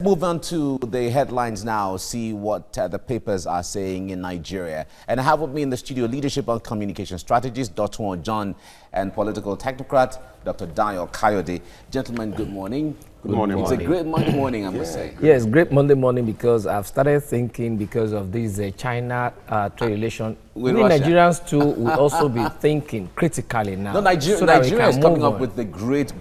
Move on to the headlines now, see what the papers are saying in Nigeria. And I have with me in the studio leadership and communication strategist, Dr. John, and political technocrat, Dr. Dayo Kayode. Gentlemen, good morning. Good morning. It's a great Monday morning, I must say. Yes, great Monday morning because I've started thinking because of this China trade relation. We Nigerians too will also be thinking critically now. No, Nigeria is coming up with the great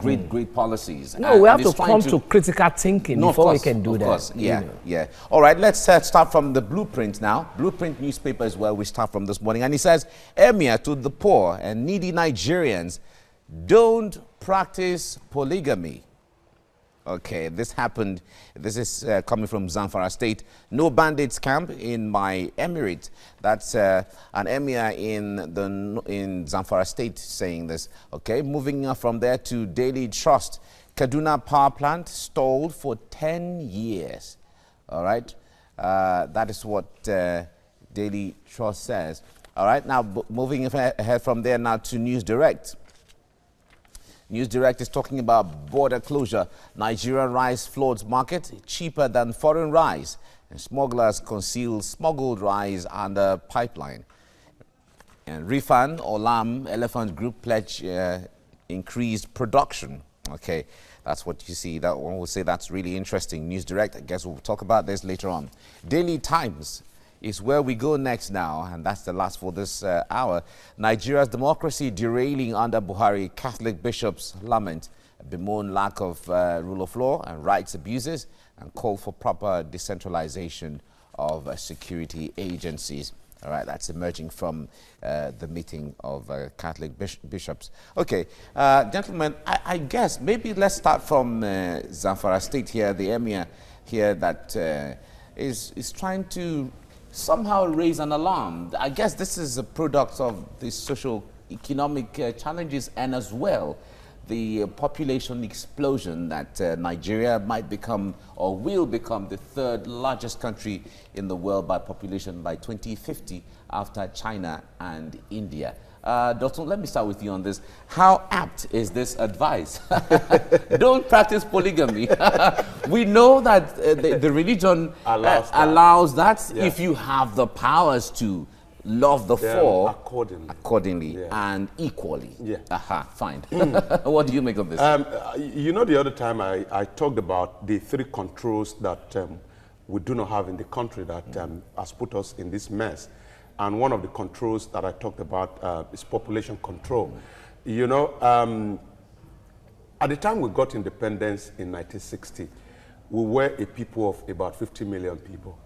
policies. No, we have to come to critical thinking before we can do that. Of course, yeah. All right, let's start from the Blueprint now. Blueprint newspaper is where we start from this morning. And it says, Emir to the poor and needy Nigerians, don't practice polygamy. Okay, this happened. This is coming from Zamfara State. No bandits camp in my emirate. That's an emir in Zamfara State saying this. Okay, moving from there to Daily Trust. Kaduna power plant stalled for 10 years. All right, that is what Daily Trust says. All right, now moving ahead from there now to News Direct. News Direct is talking about border closure. Nigerian rice floods market cheaper than foreign rice. And smugglers conceal smuggled rice under pipeline. And Rifan Olam Elephant Group pledge increased production. Okay, that's what you see. That one will say that's really interesting. News Direct, I guess we'll talk about this later on. Daily Times is where we go next now, and that's the last for this hour. Nigeria's democracy derailing under Buhari. Catholic bishops lament, bemoan lack of rule of law and rights abuses, and call for proper decentralization of security agencies. All right, that's emerging from the meeting of Catholic bishops. Okay, gentlemen, I guess maybe let's start from Zamfara State here, the emir here that is trying to somehow raise an alarm. I guess this is a product of the socio-economic challenges and as well the population explosion that Nigeria might become or will become the third largest country in the world by population by 2050 after China and India. Doctor, let me start with you on this. How apt is this advice? Don't practice polygamy. We know that the religion allows that if you have the powers to love the four accordingly and equally. Fine. What do you make of this? You know, the other time I talked about the three controls that we do not have in the country that has put us in this mess. And one of the controls that I talked about is population control. You know, at the time we got independence in 1960, we were a people of about 50 million people.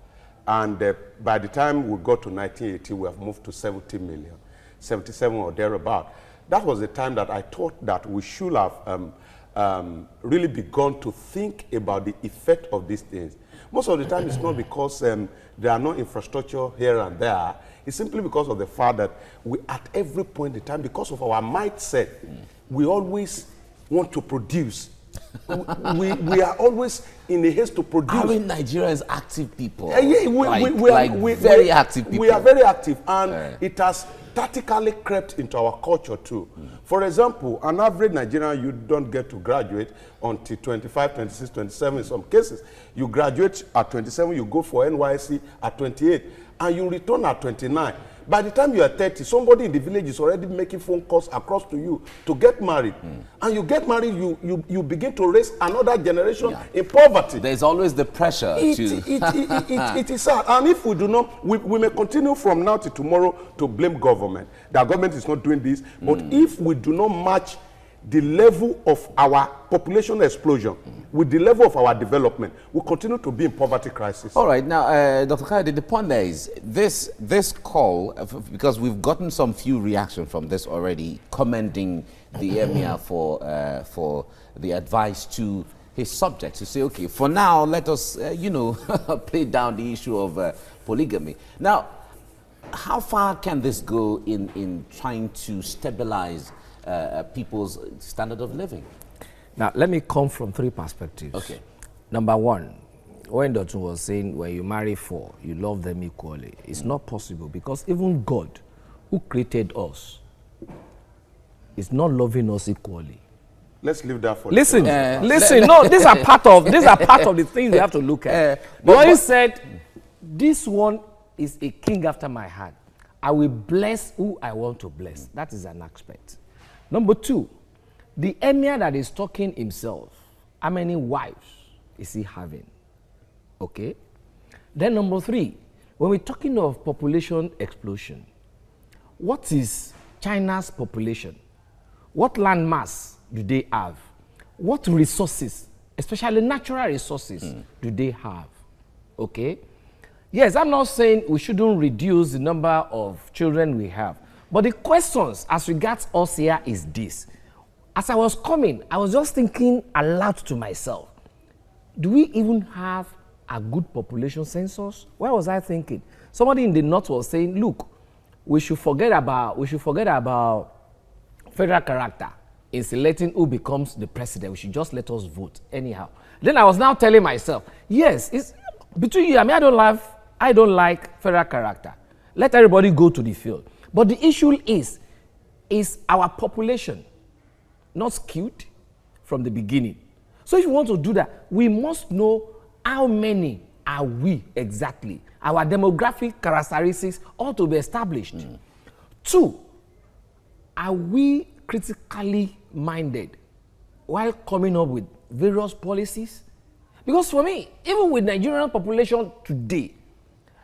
And by the time we got to 1980, we have moved to 70 million, 77 or thereabout. That was the time that I thought that we should have really begun to think about the effect of these things. Most of the time, it's not because there are no infrastructure here and there. It's simply because of the fact that we, at every point in time, because of our mindset, we always want to produce. we are always in a haste to produce. Are we Nigerians active people? We very active people. We are very active, and it has tactically crept into our culture too. For example, an average Nigerian, you don't get to graduate until 25, 26, 27 in some cases. You graduate at 27, you go for NYSC at 28, and you return at 29. By the time you are 30, somebody in the village is already making phone calls across to you to get married. And you get married, you begin to raise another generation in poverty. There's always the pressure it is sad. And if we do not, we may continue from now to tomorrow to blame government. The government is not doing this. But if we do not match the level of our population explosion with the level of our development, we continue to be in poverty crisis. All right, now, Dr. Kayode, the point there is this call, because we've gotten some few reactions from this already, commending the emir for the advice to his subjects to say, okay, for now, let us, play down the issue of polygamy. Now, how far can this go in trying to stabilize people's standard of living? Now, let me come from three perspectives. Okay. Number one, when Dr. was saying when you marry four, you love them equally. It's not possible because even God, who created us, is not loving us equally. Let's leave that for listen. No, these are part of the things we have to look at. Buhari said, "This one is a king after my heart. I will bless who I want to bless." That is an aspect. Number two, the emir that is talking himself, how many wives is he having? Okay. Then number three, when we're talking of population explosion, what is China's population? What land mass do they have? What resources, especially natural resources, do they have? Okay? Yes, I'm not saying we shouldn't reduce the number of children we have. But the questions as regards us here is this. As I was coming, I was just thinking aloud to myself, do we even have a good population census? Where was I thinking? Somebody in the north was saying, look, we should forget about federal character in selecting who becomes the president. We should just let us vote anyhow. Then I was now telling myself, yes, it's between you. I mean, I don't like federal character. Let everybody go to the field. But the issue is our population not skewed from the beginning? So if you want to do that, we must know how many are we exactly. Our demographic characteristics ought to be established. Two, are we critically minded while coming up with various policies? Because for me, even with Nigerian population today,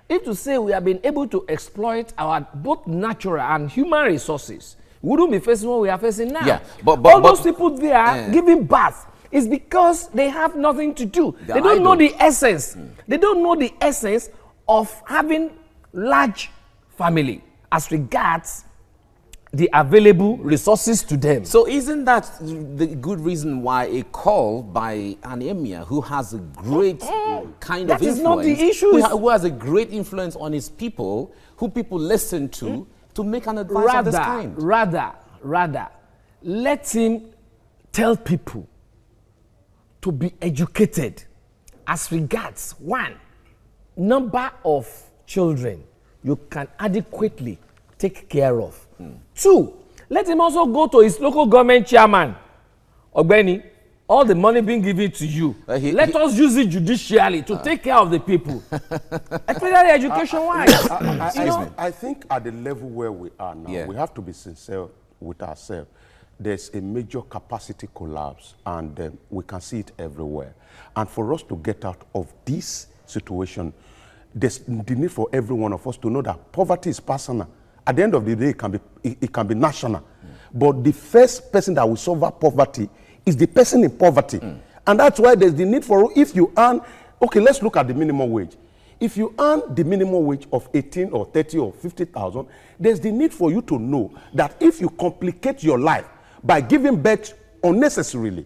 if to say we have been able to exploit our both natural and human resources, we wouldn't be facing what we are facing now. Yeah, but all those people there giving birth is because they have nothing to do. They don't know the essence. They don't know the essence of having large family as regards the available resources to them. So isn't that the good reason why a call by an emir who has a great kind of influence, is not the issue, who has a great influence on his people, who people listen to make an advice of this kind? Rather, let him tell people to be educated as regards, one, number of children you can adequately take care of. Two, let him also go to his local government chairman. Ogbeni, all the money being given to you, let us use it judicially to take care of the people. Especially education-wise. I think at the level where we are now, we have to be sincere with ourselves. There's a major capacity collapse, and we can see it everywhere. And for us to get out of this situation, there's the need for every one of us to know that poverty is personal. At the end of the day, it can be national. But the first person that will solve poverty is the person in poverty. And that's why there's the need for, if you earn, okay, let's look at the minimum wage. If you earn the minimum wage of 18 or 30 or 50,000, there's the need for you to know that if you complicate your life by giving birth unnecessarily,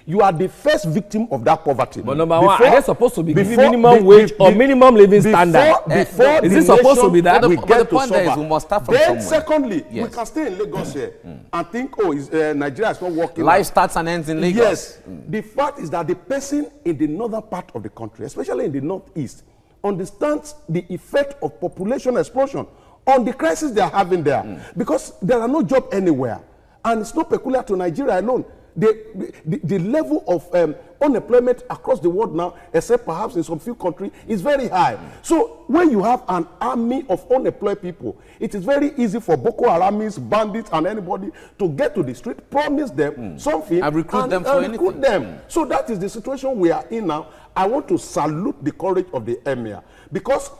you are the first victim of that poverty. But number one, are they supposed to be giving minimum wage or minimum living standard? Is it supposed to be that? But the point there is we must start from somewhere. Secondly, we can stay in Lagos here and think, oh, Nigeria is not working. Life starts and ends in Lagos. Yes. The fact is that the person in the northern part of the country, especially in the northeast, understands the effect of population explosion on the crisis they are having there. Because there are no jobs anywhere. And it's not peculiar to Nigeria alone. The level of unemployment across the world now, except perhaps in some few countries, is very high. So when you have an army of unemployed people, it is very easy for Boko Haramis, bandits, and anybody to get to the street, promise them something, and recruit them for anything. So that is the situation we are in now. I want to salute the courage of the emir, because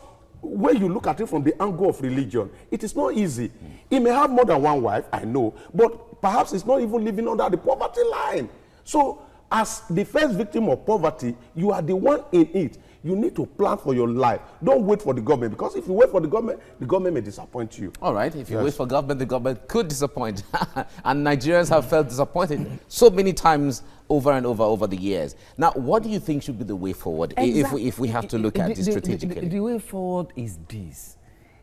when you look at it from the angle of religion, it is not easy. He may have more than one wife, I know, but perhaps he's not even living under the poverty line. So as the first victim of poverty, you are the one in it. You need to plan for your life. Don't wait for the government, because if you wait for the government may disappoint you. All right, if you wait for government, the government could disappoint. And Nigerians have felt disappointed so many times over and over the years. Now, what do you think should be the way forward if we have to look at this strategically? The way forward is this.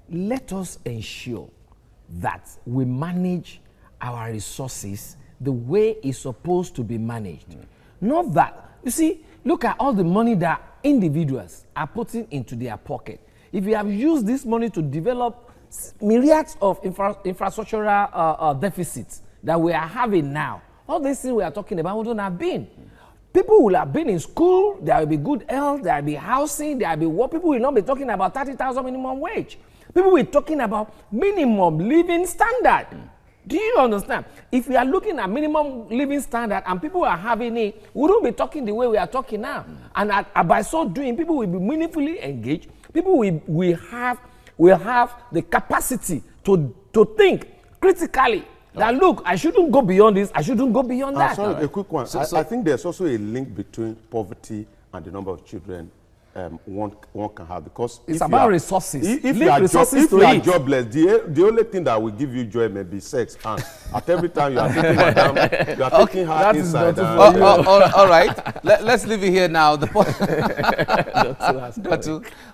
Let us ensure that we manage our resources the way it's supposed to be managed. Not that, you see, look at all the money that individuals are putting into their pocket. If you have used this money to develop myriads of infrastructural deficits that we are having now, all these things we are talking about wouldn't have been. People will have been in school, there will be good health, there will be housing, there will be work. People will not be talking about 30,000 minimum wage. People will be talking about minimum living standard. Do you understand? If we are looking at minimum living standard and people are having it, we don't be talking the way we are talking now. And by so doing, people will be meaningfully engaged. People will have the capacity to think critically. That look, I shouldn't go beyond this, I shouldn't go beyond that. Sorry, a quick one. I think there's also a link between poverty and the number of children one can have, because it's about resources. If you are jobless, the only thing that will give you joy may be sex, and at every time you are taking madam, you are taking her inside. All right, let's leave it here now.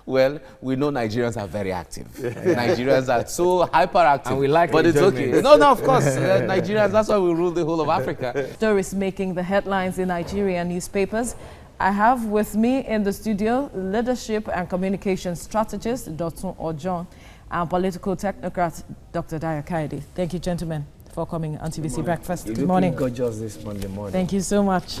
Well, we know Nigerians are very active. Nigerians are so hyperactive, and we like, but it's okay. No, of course, Nigerians. That's why we rule the whole of Africa. Stories making the headlines in Nigerian newspapers. I have with me in the studio leadership and communication strategist Dr. Ojon and political technocrat Dr. Dayo Kaide. Thank you, gentlemen, for coming on TVC Breakfast. Good morning. Gorgeous this Monday morning. Thank you so much.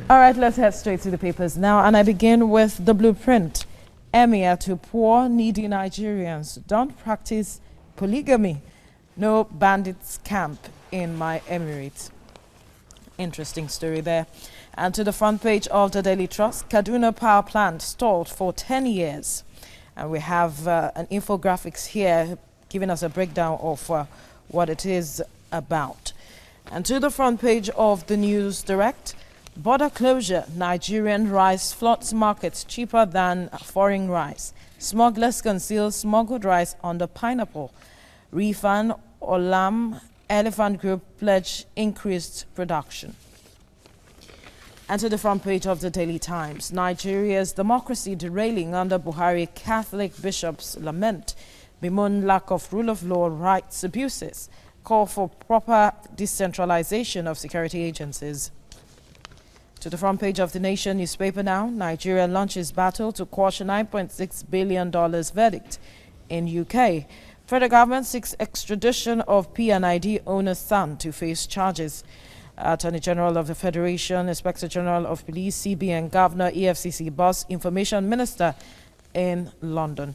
All right, let's head straight to the papers now, and I begin with the blueprint. Emir to poor, needy Nigerians: don't practice polygamy. No bandits camp in my emirate. Interesting story there. And to the front page of the Daily Trust, Kaduna Power Plant stalled for 10 years. And we have an infographics here giving us a breakdown of what it is about. And to the front page of the News Direct, border closure: Nigerian rice floods markets cheaper than foreign rice. Smugglers conceal smuggled rice under pineapple. Refund Olam Elephant Group pledge increased production. And to the front page of the Daily Times, Nigeria's democracy derailing under Buhari: Catholic bishops lament, bemoan lack of rule of law, rights abuses, call for proper decentralization of security agencies. To the front page of the Nation newspaper now, Nigeria launches battle to quash $9.6 billion verdict in UK. Federal government seeks extradition of P&ID owner's son to face charges. Attorney General of the Federation, Inspector General of Police, CBN Governor, EFCC boss, Information Minister in London.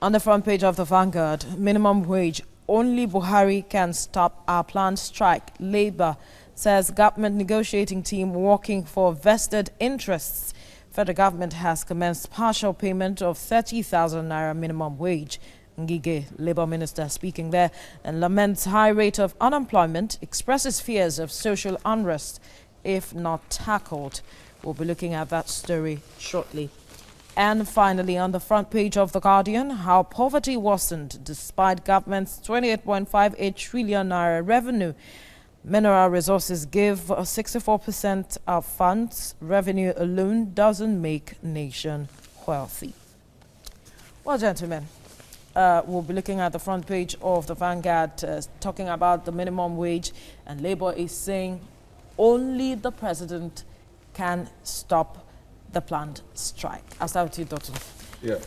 On the front page of the Vanguard, minimum wage: only Buhari can stop our planned strike. Labour says government negotiating team working for vested interests. Federal government has commenced partial payment of 30,000 naira minimum wage. Ngige, Labour Minister, speaking there, and laments high rate of unemployment, expresses fears of social unrest if not tackled. We'll be looking at that story shortly. And finally, on the front page of The Guardian, how poverty worsened despite government's 28.58 trillion naira revenue. Mineral resources give 64% of funds. Revenue alone doesn't make nation wealthy. Well, gentlemen, we'll be looking at the front page of the Vanguard, talking about the minimum wage, and Labour is saying only the president can stop the planned strike. I'll start with you, Dr. Yeah.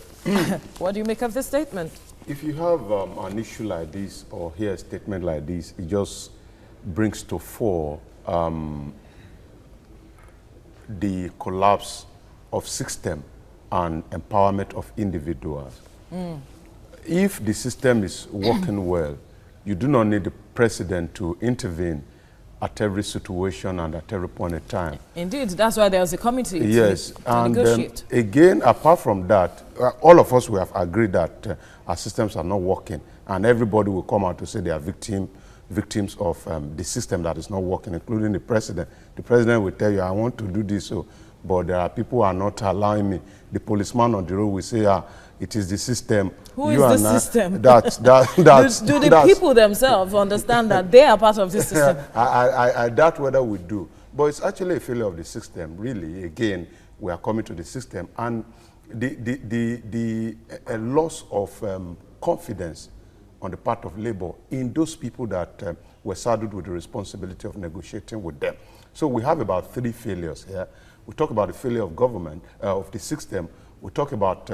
What do you make of this statement? If you have an issue like this or hear a statement like this, it just brings to fore the collapse of system and empowerment of individuals. If the system is working well, you do not need the president to intervene at every situation and at every point in time. Indeed, that's why there's a committee to and negotiate. Again, apart from that, all of us, we have agreed that our systems are not working, and everybody will come out to say they are victims of the system that is not working, including the president. The president will tell you, I want to do this, but there are people who are not allowing me. The policeman on the road will say, it is the system. Who is the system? Do the people themselves understand that they are part of this system? I doubt whether we do. But it's actually a failure of the system, really. Again, we are coming to the system. And a loss of confidence on the part of Labour in those people that were saddled with the responsibility of negotiating with them. So we have about 3 failures here. We talk about the failure of government, of the system. We talk about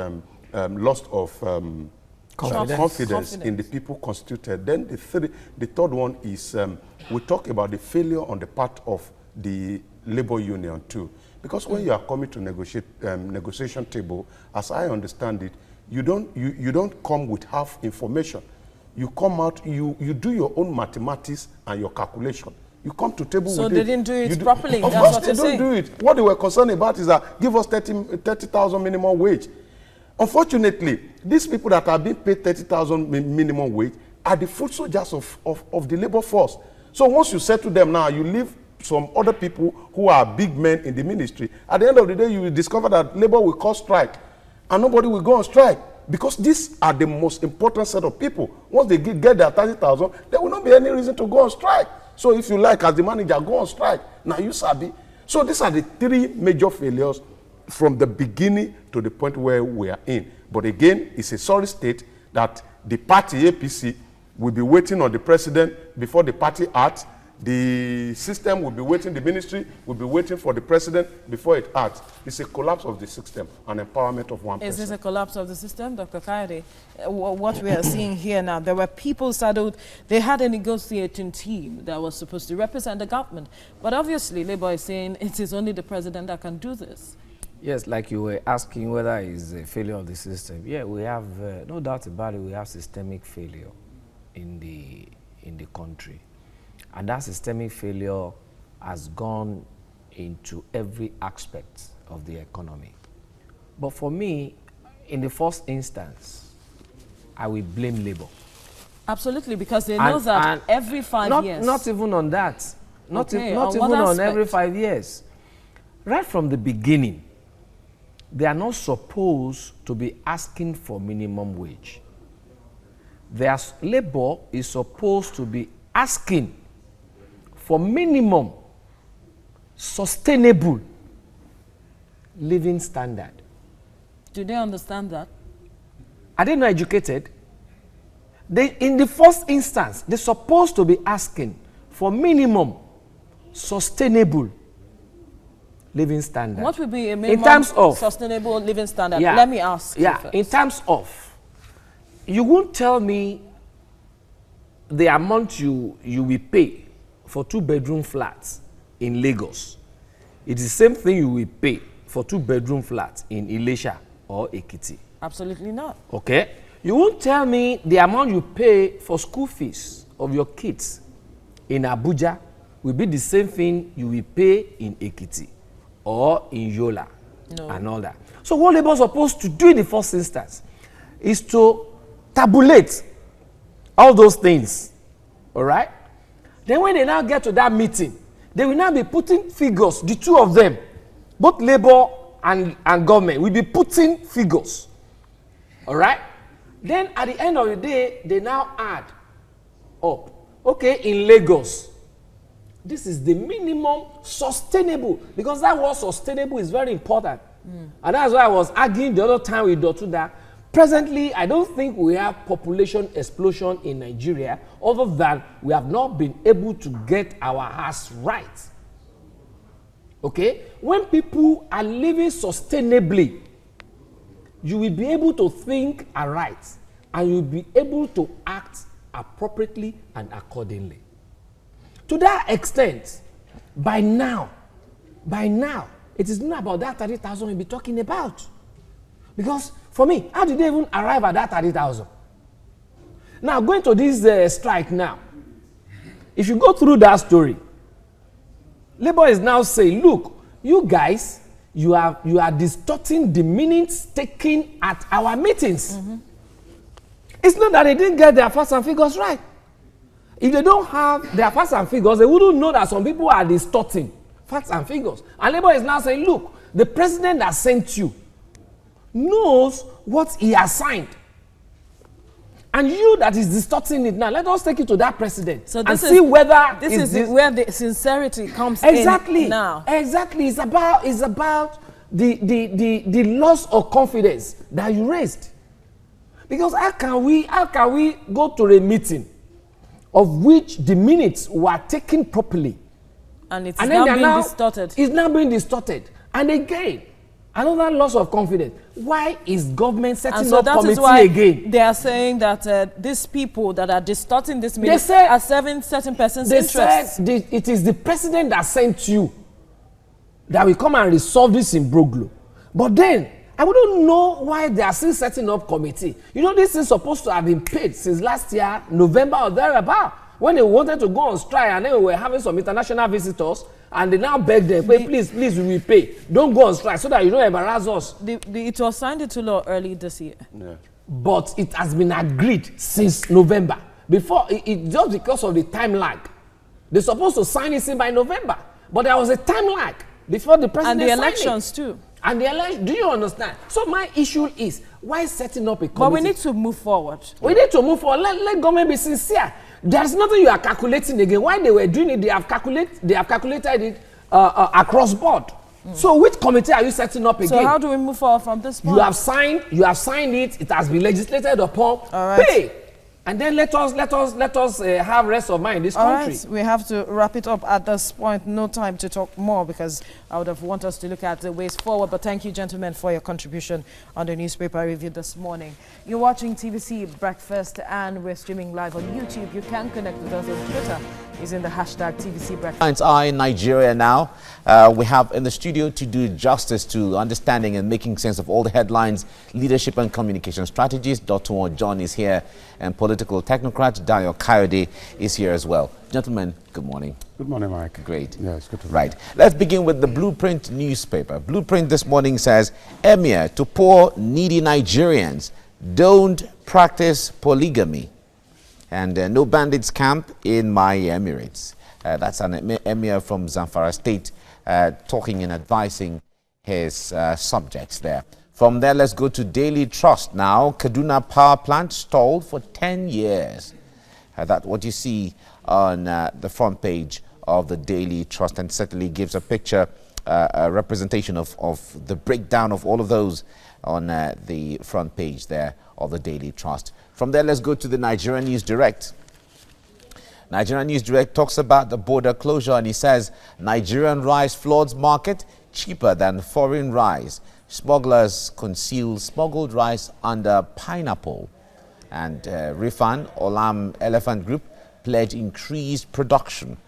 loss of confidence in the people constituted. Then the third one is we talk about the failure on the part of the labor union too. Because when you are coming to negotiation table, as I understand it, you don't come with half information. You come out, you do your own mathematics and your calculation. You come to table with it. So they didn't do it properly. Of course they don't do it. What they were concerned about is that give us 30,000 minimum wage. Unfortunately, these people that are being paid 30,000 minimum wage are the foot soldiers of the labor force. So once you settle them now, you leave some other people who are big men in the ministry. At the end of the day, you will discover that labor will cause strike and nobody will go on strike. Because these are the most important set of people. Once they get their 30,000, there will not be any reason to go on strike. So if you like, as the manager, go on strike. Now you sabi. So these are the three major failures from the beginning to the point where we are in. But again, it's a sorry state that the party APC will be waiting on the president before the party acts. The system will be waiting, the ministry will be waiting for the president before it acts. It's a collapse of the system, an empowerment of one person. Is this a collapse of the system, Dr. Kayode? What we are seeing here now, there were people saddled, they had a negotiating team that was supposed to represent the government. But obviously, Labour is saying it is only the president that can do this. Yes, like you were asking whether it's a failure of the system. Yeah, we have, no doubt about it, we have systemic failure in the country. And that systemic failure has gone into every aspect of the economy. But for me, in the first instance, I will blame Labour. Absolutely, because they know that every 5 years. Not even on that. Not even on every 5 years. Right from the beginning, they are not supposed to be asking for minimum wage. Labour is supposed to be asking for minimum, sustainable living standard. Do they understand that? Are they not educated? In the first instance, they're supposed to be asking for minimum, sustainable living standard. What would be a minimum sustainable living standard? Yeah, let me ask. Yeah, in terms of, you won't tell me the amount you will pay for 2-bedroom flats in Lagos. It's the same thing you will pay for 2-bedroom flats in Ilesha or Ekiti. Absolutely not. Okay? You won't tell me the amount you pay for school fees of your kids in Abuja will be the same thing you will pay in Ekiti or in Yola and all that. So what Labour is supposed to do in the first instance is to tabulate all those things. All right? Then when they now get to that meeting, they will now be putting figures, the two of them, both Labour and government will be putting figures. All right? Then at the end of the day, they now add up. Okay, in Lagos, this is the minimum sustainable, because that word sustainable is very important. And that's why I was arguing the other time with Dr. that presently, I don't think we have population explosion in Nigeria, other than we have not been able to get our house right. Okay? When people are living sustainably, you will be able to think aright, and you'll be able to act appropriately and accordingly. To that extent, by now, it is not about that 30,000 we'll be talking about. Because for me, how did they even arrive at that 30,000? Now, going to this strike now, if you go through that story, Labour is now saying, look, you guys, you are distorting the minutes taken at our meetings. It's not that they didn't get their facts and figures right. If they don't have their facts and figures, they wouldn't know that some people are distorting facts and figures. And Labour is now saying, look, the president that sent you knows what he has signed. And you that is distorting it now, let us take it to that president and see whether this is where the sincerity comes in now. Exactly. It's about the loss of confidence that you raised. Because how can we go to a meeting of which the minutes were taken properly, and it's now being distorted? It's now being distorted. And again, Another loss of confidence. Why is government setting so up that is committee why again? They are saying that these people that are distorting this meeting say, are serving certain persons' they interests. said it is the president that sent you that will come and resolve this in Broglo. But then, I wouldn't know why they are still setting up committee. You know, this is supposed to have been paid since last year, November or thereabout, when they wanted to go on strike and then we were having some international visitors and they now beg them, please, we will pay. Don't go on strike so that you don't embarrass us. It was signed into law early this year. Yeah. But it has been agreed since November. Before, just because of the time lag. They're supposed to sign it in by November. But there was a time lag before the president And the signed elections it. too. And the election, do you understand? So my issue is, why setting up a committee? But we need to move forward. We need to move forward. Let government be sincere. There's nothing you are calculating again. While they were doing it, they have calculated it across board. So which committee are you setting up again? So how do we move forward from this point? You have signed it. It has been legislated upon. All right. Pay. And then let us have rest of mind in this country. All right, we have to wrap it up at this point. No time to talk more because I would have wanted us to look at the ways forward. But thank you, gentlemen, for your contribution on the newspaper review this morning. You're watching TVC Breakfast and we're streaming live on YouTube. You can connect with us on Twitter using the hashtag TVC Breakfast. It's in Nigeria now. We have in the studio to do justice to understanding and making sense of all the headlines, leadership and communication strategies. Dr. John is here and political technocrat Daniel Kayode is here as well. Gentlemen, good morning. Good morning, Mike. Great. Yeah, it's good to be Right. Let's begin with the Blueprint newspaper. Blueprint this morning says, Emir to poor, needy Nigerians, don't practice polygamy. And no bandits camp in my Emirates. That's an emir from Zamfara State talking and advising his subjects there. From there, let's go to Daily Trust now. Kaduna Power Plant stalled for 10 years. That's what you see on the front page of the Daily Trust, and certainly gives a picture, a representation of the breakdown of all of those on the front page there of the Daily Trust. From there, let's go to the Nigerian News Direct. Nigerian News Direct talks about the border closure, and he says Nigerian rice floods market cheaper than foreign rice. Smugglers conceal smuggled rice under pineapple. And Rifan Olam Elephant Group pledge increased production.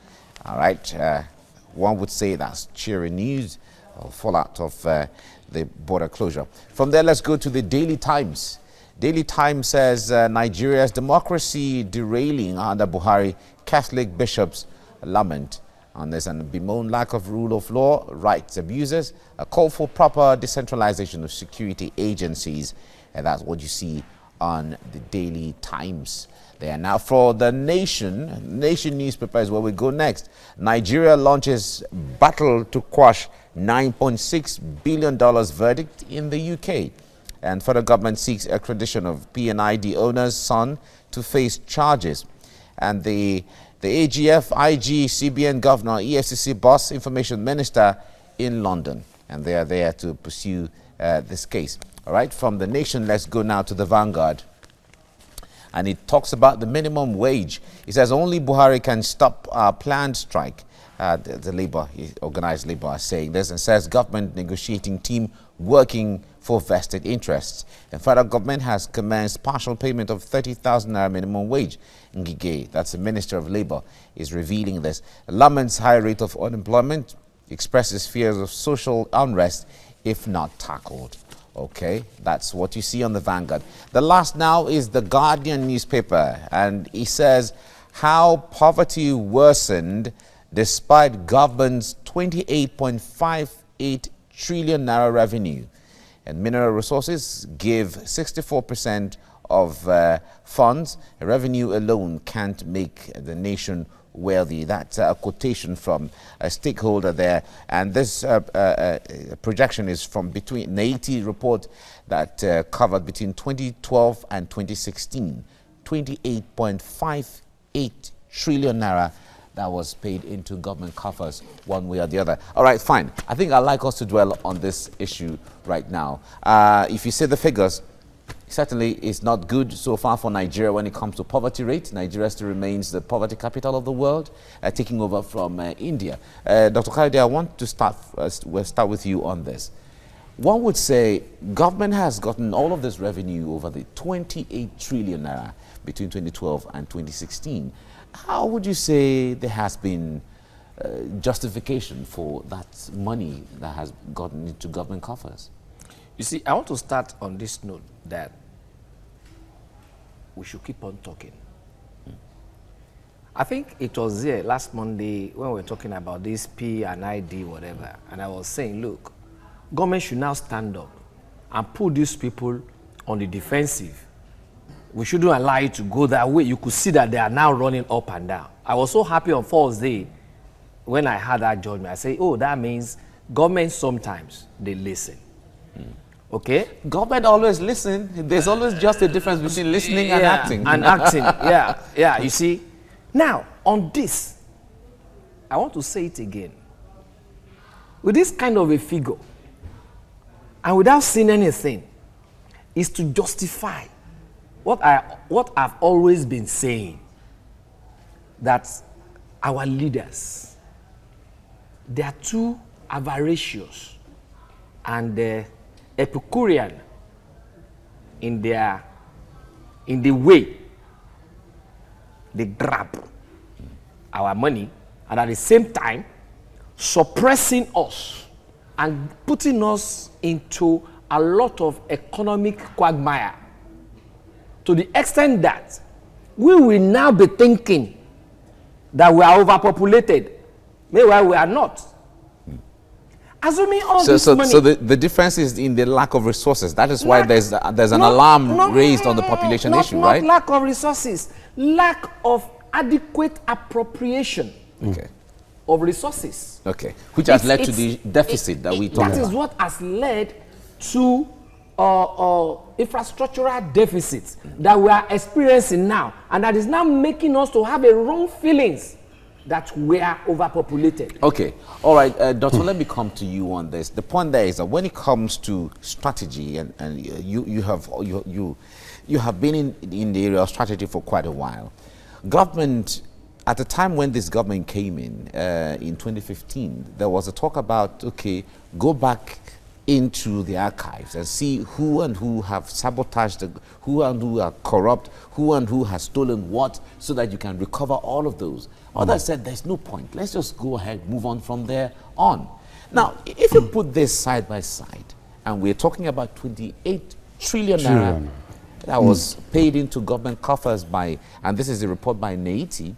All right, one would say that's cheery news, fallout of the border closure. From there, let's go to the Daily Times. Daily Times says Nigeria's democracy derailing under Buhari, Catholic bishops lament. And there's an bemoan lack of rule of law, rights abuses, a call for proper decentralization of security agencies. And that's what you see on the Daily Times there. Now for the Nation newspaper is where we go next. Nigeria launches battle to quash $9.6 billion verdict in the UK. And federal government seeks extradition of PNID owner's son to face charges. And the AGF, IG, CBN governor, EFCC boss, information minister in London. And they are there to pursue this case. All right, from the Nation, let's go now to the Vanguard. And it talks about the minimum wage. It says only Buhari can stop planned strike. The organized labor are saying this, and says government negotiating team working for vested interests. The federal government has commenced partial payment of 30,000 naira minimum wage. Ngige, that's the Minister of Labor, is revealing this. Laments high rate of unemployment, expresses fears of social unrest if not tackled. Okay, that's what you see on the Vanguard. The last now is the Guardian newspaper, and it says how poverty worsened despite government's 28.58 trillion naira revenue. And mineral resources give 64% of funds. Revenue alone can't make the nation wealthy. That's a quotation from a stakeholder there. And this projection is from between NAITI report that covered between 2012 and 2016. 28.58 trillion naira that was paid into government coffers one way or the other. All right, fine. I think I'd like us to dwell on this issue right now. If you see the figures, certainly it's not good so far for Nigeria when it comes to poverty rate. Nigeria still remains the poverty capital of the world, taking over from India. Dr. Kayode, I want to start with you on this. one would say government has gotten all of this revenue over the 28 trillion naira between 2012 and 2016. How would you say there has been justification for that money that has gotten into government coffers? You see, I want to start on this note that we should keep on talking. I think it was there last Monday when we were talking about this P and ID, whatever, and I was saying, look, government should now stand up and put these people on the defensive. We shouldn't allow it to go that way. You could see that they are now running up and down. I was so happy on Thursday when I had that judgment. I say, oh, that means government sometimes, they listen. Okay? Government always listen. There's always just a difference between listening and acting. And acting, yeah, you see. Now, on this, I want to say it again. With this kind of a figure, and without seeing anything, is to justify what I've always been saying, that our leaders, they are too avaricious and Epicurean in the way they grab our money, and at the same time suppressing us and putting us into a lot of economic quagmire, to the extent that we will now be thinking that we are overpopulated. Meanwhile, we are not. Assuming all this money. So the difference is in the lack of resources. That is why there's an alarm raised on the population issue, right? Not lack of resources, lack of adequate appropriation of resources. Okay, which has led to the deficit that we talked about. That is what has led to infrastructural deficits that we are experiencing now, and that is now making us to have a wrong feelings that we are overpopulated. Okay, all right, Doctor, let me come to you on this. The point there is that when it comes to strategy, and you have been in the area of strategy for quite a while. Government, at the time when this government came in 2015, there was a talk about, okay, go back into the archives and see who and who have sabotaged, who and who are corrupt, who and who has stolen what, so that you can recover all of those. Others said there's no point. Let's just go ahead, move on from there on. Now, if you put this side by side, and we're talking about 28 trillion naira that was paid into government coffers by, and this is a report by Naiti,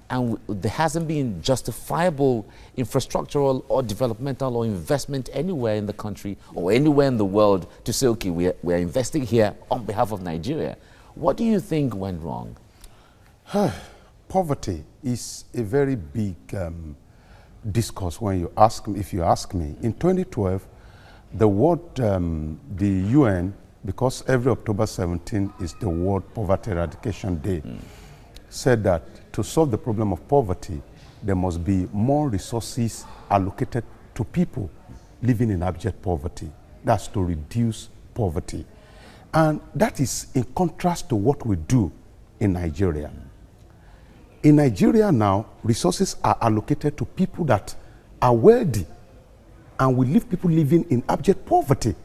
and there hasn't been justifiable infrastructural or developmental or investment anywhere in the country or anywhere in the world to say, okay, we're investing here on behalf of Nigeria. What do you think went wrong? Poverty is a very big discourse when you ask me, if you ask me. In 2012, the UN, because every October 17 is the World Poverty Eradication Day, said that to solve the problem of poverty, there must be more resources allocated to people living in abject poverty. That's to reduce poverty. And that is in contrast to what we do in Nigeria. In Nigeria now, resources are allocated to people that are wealthy, and we leave people living in abject poverty.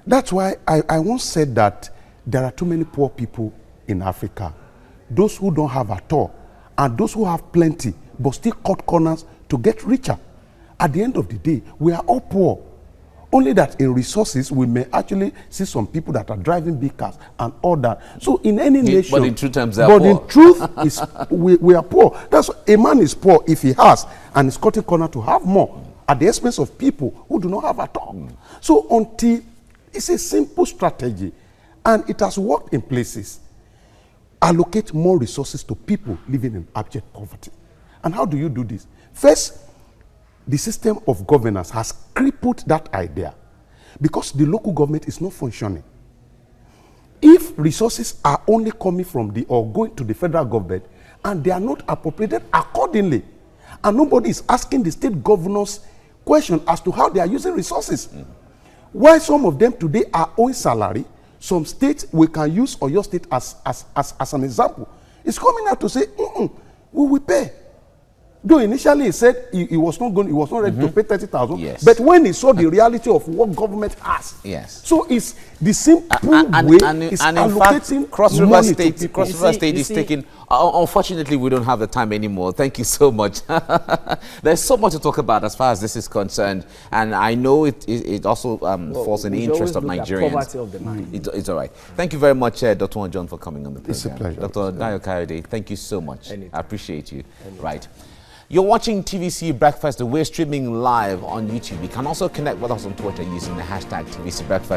That's why I once said that there are too many poor people in Africa. Those who don't have at all, and those who have plenty, but still cut corners to get richer. At the end of the day, we are all poor. Only that in resources, we may actually see some people that are driving big cars and all that. So in any nation, but in true terms, they are poor. But in truth, is we are poor. That's a man is poor if he has, and is cutting corner to have more at the expense of people who do not have at all. So until it's a simple strategy, and it has worked in places. Allocate more resources to people living in abject poverty. And how do you do this? First, the system of governance has crippled that idea because the local government is not functioning. If resources are only coming from or going to the federal government and they are not appropriated accordingly, and nobody is asking the state governors question as to how they are using resources. Why some of them today are owing salary, some states, we can use Oyo State as an example, it's coming out to say, we will pay. Though initially he said he was not ready to pay 30,000. Yes. But when he saw the reality of what government has, yes. so it's the simple way is allocating Cross River money State, to people. is taking. Unfortunately, we don't have the time anymore. Thank you so much. There's so much to talk about as far as this is concerned, and I know it also falls in the interest of Nigerians. Poverty of the mind. It's all right. Thank you very much, Dr. Juan John, for coming on the program. It's a pleasure. Dr. Dayo Kayode, thank you so much. Anytime. I appreciate you. Anytime. Right. You're watching TVC Breakfast. We're streaming live on YouTube. You can also connect with us on Twitter using the hashtag TVC Breakfast.